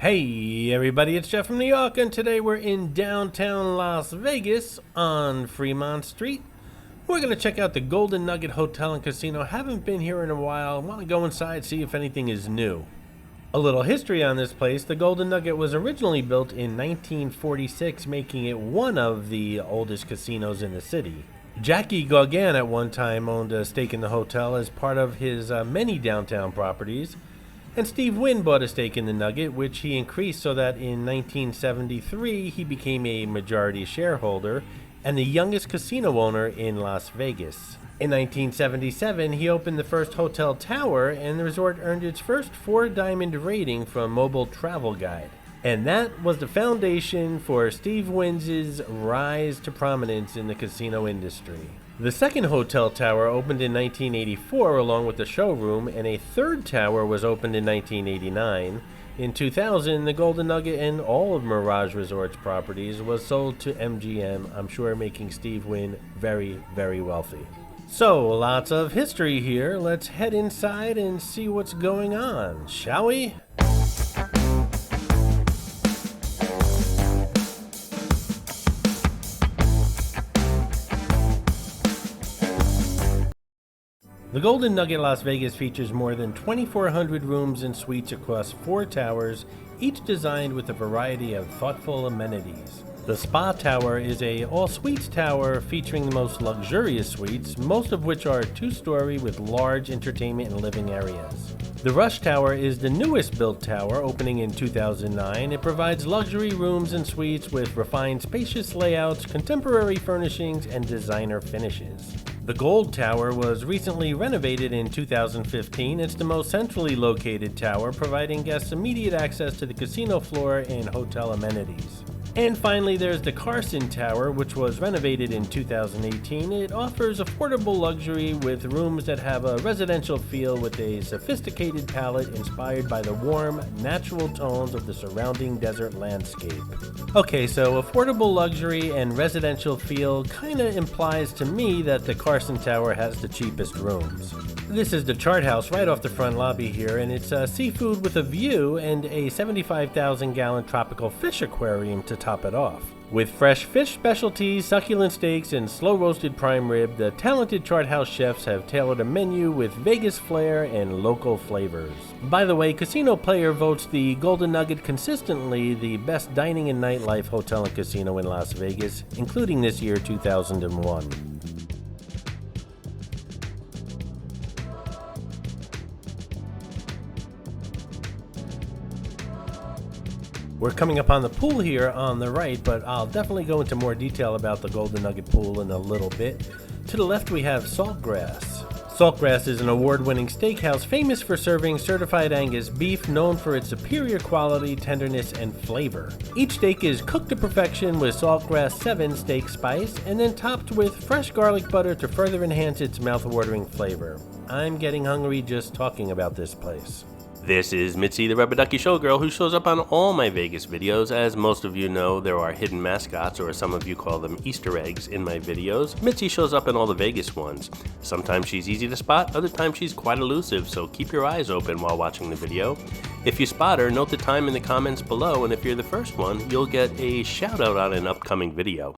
Hey everybody, it's Jeff from New York, and today we're in downtown Las Vegas on Fremont Street. We're going to check out the Golden Nugget Hotel and Casino. Haven't been here in a while. Want to go inside, see if anything is new. A little history on this place. The Golden Nugget was originally built in 1946, making it one of the oldest casinos in the city. Jackie Gauguin at one time owned a stake in the hotel as part of his many downtown properties. And Steve Wynn bought a stake in the Nugget, which he increased so that in 1973 he became a majority shareholder and the youngest casino owner in Las Vegas. In 1977, he opened the first hotel tower, and the resort earned its first 4-diamond rating from Mobile Travel Guide. And that was the foundation for Steve Wynn's rise to prominence in the casino industry. The second hotel tower opened in 1984 along with the showroom, and a third tower was opened in 1989. In 2000, the Golden Nugget and all of Mirage Resorts properties was sold to MGM, I'm sure making Steve Wynn very, very wealthy. So, lots of history here. Let's head inside and see what's going on, shall we? The Golden Nugget Las Vegas features more than 2,400 rooms and suites across 4 towers, each designed with a variety of thoughtful amenities. The Spa Tower is a all-suites tower featuring the most luxurious suites, most of which are 2-story with large entertainment and living areas. The Rush Tower is the newest built tower, opening in 2009. It provides luxury rooms and suites with refined, spacious layouts, contemporary furnishings, and designer finishes. The Gold Tower was recently renovated in 2015. It's the most centrally located tower, providing guests immediate access to the casino floor and hotel amenities. And finally, there's the Carson Tower, which was renovated in 2018. It offers affordable luxury with rooms that have a residential feel with a sophisticated palette inspired by the warm, natural tones of the surrounding desert landscape. Okay, so affordable luxury and residential feel kinda implies to me that the Carson Tower has the cheapest rooms. This is the Chart House right off the front lobby here, and it's seafood with a view and a 75,000-gallon tropical fish aquarium to top it off. With fresh fish specialties, succulent steaks, and slow-roasted prime rib, the talented Chart House chefs have tailored a menu with Vegas flair and local flavors. By the way, Casino Player votes the Golden Nugget consistently the best dining and nightlife hotel and casino in Las Vegas, including this year 2001. We're coming up on the pool here on the right, but I'll definitely go into more detail about the Golden Nugget pool in a little bit. To the left we have Saltgrass. Saltgrass is an award-winning steakhouse famous for serving certified Angus beef known for its superior quality, tenderness, and flavor. Each steak is cooked to perfection with Saltgrass 7 steak spice and then topped with fresh garlic butter to further enhance its mouth-watering flavor. I'm getting hungry just talking about this place. This is Mitzi, the Rubber Ducky Showgirl, who shows up on all my Vegas videos. As most of you know, there are hidden mascots, or some of you call them Easter eggs, in my videos. Mitzi shows up in all the Vegas ones. Sometimes she's easy to spot, other times she's quite elusive, so keep your eyes open while watching the video. If you spot her, note the time in the comments below, and if you're the first one, you'll get a shout out on an upcoming video.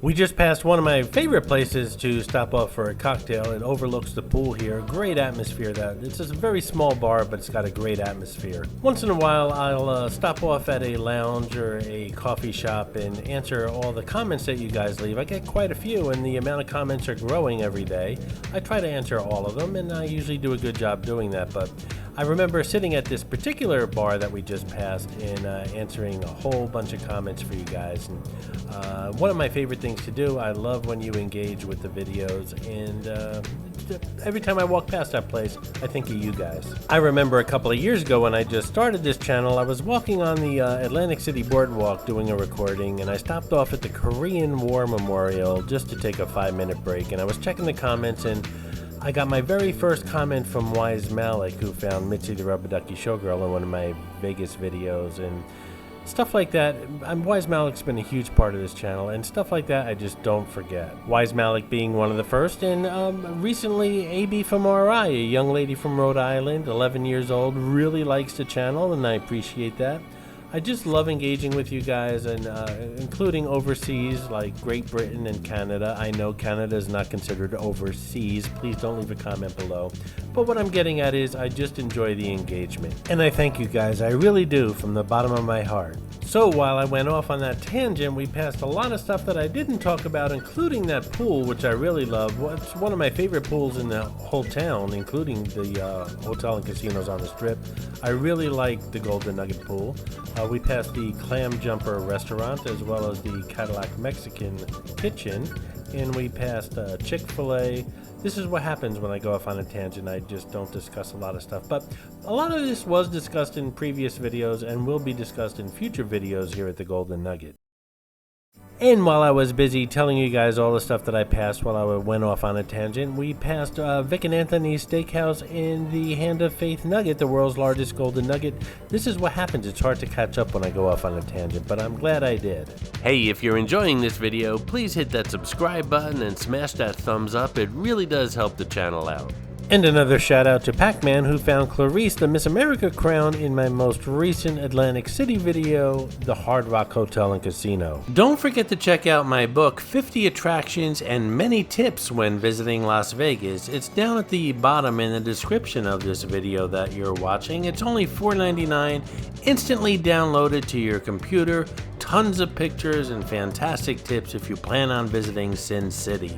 We just passed one of my favorite places to stop off for a cocktail. It overlooks the pool here. Great atmosphere. It's just a very small bar, but it's got a great atmosphere. Once in a while, I'll stop off at a lounge or a coffee shop and answer all the comments that you guys leave. I get quite a few, and the amount of comments are growing every day. I try to answer all of them, and I usually do a good job doing that, but I remember sitting at this particular bar that we just passed and answering a whole bunch of comments for you guys. And one of my favorite things to do, I love when you engage with the videos, and every time I walk past that place, I think of you guys. I remember a couple of years ago when I just started this channel, I was walking on the Atlantic City Boardwalk doing a recording, and I stopped off at the Korean War Memorial just to take a 5-minute break, and I was checking the comments, and I got my very first comment from Wise Malik, who found Mitzi the Rubber Ducky Showgirl in one of my Vegas videos, and Stuff like that. Wise Malik's been a huge part of this channel, and stuff like that I just don't forget. Wise Malik being one of the first, and recently AB from RI, a young lady from Rhode Island, 11 years old, really likes the channel, and I appreciate that. I just love engaging with you guys, and including overseas like Great Britain and Canada. I know Canada is not considered overseas. Please don't leave a comment below. But what I'm getting at is I just enjoy the engagement. And I thank you guys, I really do, from the bottom of my heart. So while I went off on that tangent, we passed a lot of stuff that I didn't talk about, including that pool, which I really love. It's one of my favorite pools in the whole town, including the hotel and casinos on the Strip. I really like the Golden Nugget pool. We passed the Clam Jumper restaurant, as well as the Cadillac Mexican kitchen, and we passed Chick-fil-A. This is what happens when I go off on a tangent. I just don't discuss a lot of stuff, but a lot of this was discussed in previous videos and will be discussed in future videos here at the Golden Nugget. And while I was busy telling you guys all the stuff that I passed while I went off on a tangent, we passed Vic and Anthony's Steakhouse in the Hand of Faith Nugget, the world's largest golden nugget. This is what happens. It's hard to catch up when I go off on a tangent, but I'm glad I did. Hey, if you're enjoying this video, please hit that subscribe button and smash that thumbs up. It really does help the channel out. And another shout out to Pac-Man, who found Clarice the Miss America crown in my most recent Atlantic City video, the Hard Rock Hotel and Casino. Don't forget to check out my book, 50 Attractions and Many Tips When Visiting Las Vegas. It's down at the bottom in the description of this video that you're watching. It's only $4.99, instantly downloaded to your computer, tons of pictures and fantastic tips if you plan on visiting Sin City.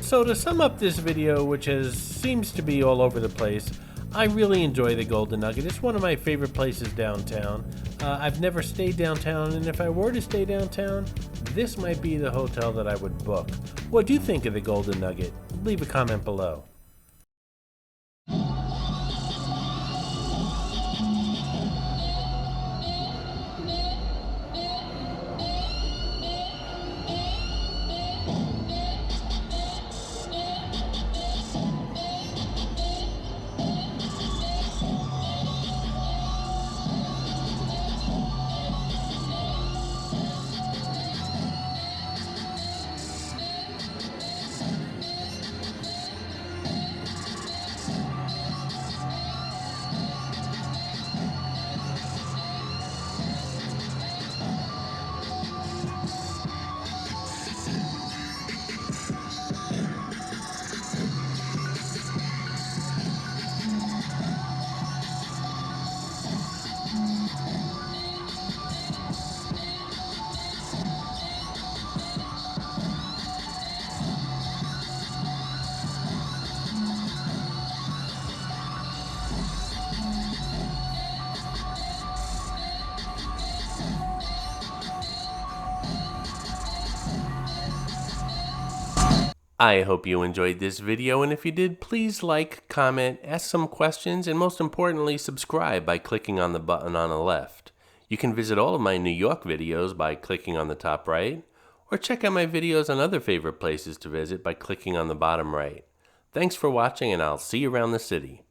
So to sum up this video, which seems to be all over the place, I really enjoy the Golden Nugget. It's one of my favorite places downtown. I've never stayed downtown, and if I were to stay downtown, this might be the hotel that I would book. What do you think of the Golden Nugget? Leave a comment below. I hope you enjoyed this video, and if you did, please like, comment, ask some questions, and most importantly, subscribe by clicking on the button on the left. You can visit all of my New York videos by clicking on the top right, or check out my videos on other favorite places to visit by clicking on the bottom right. Thanks for watching, and I'll see you around the city.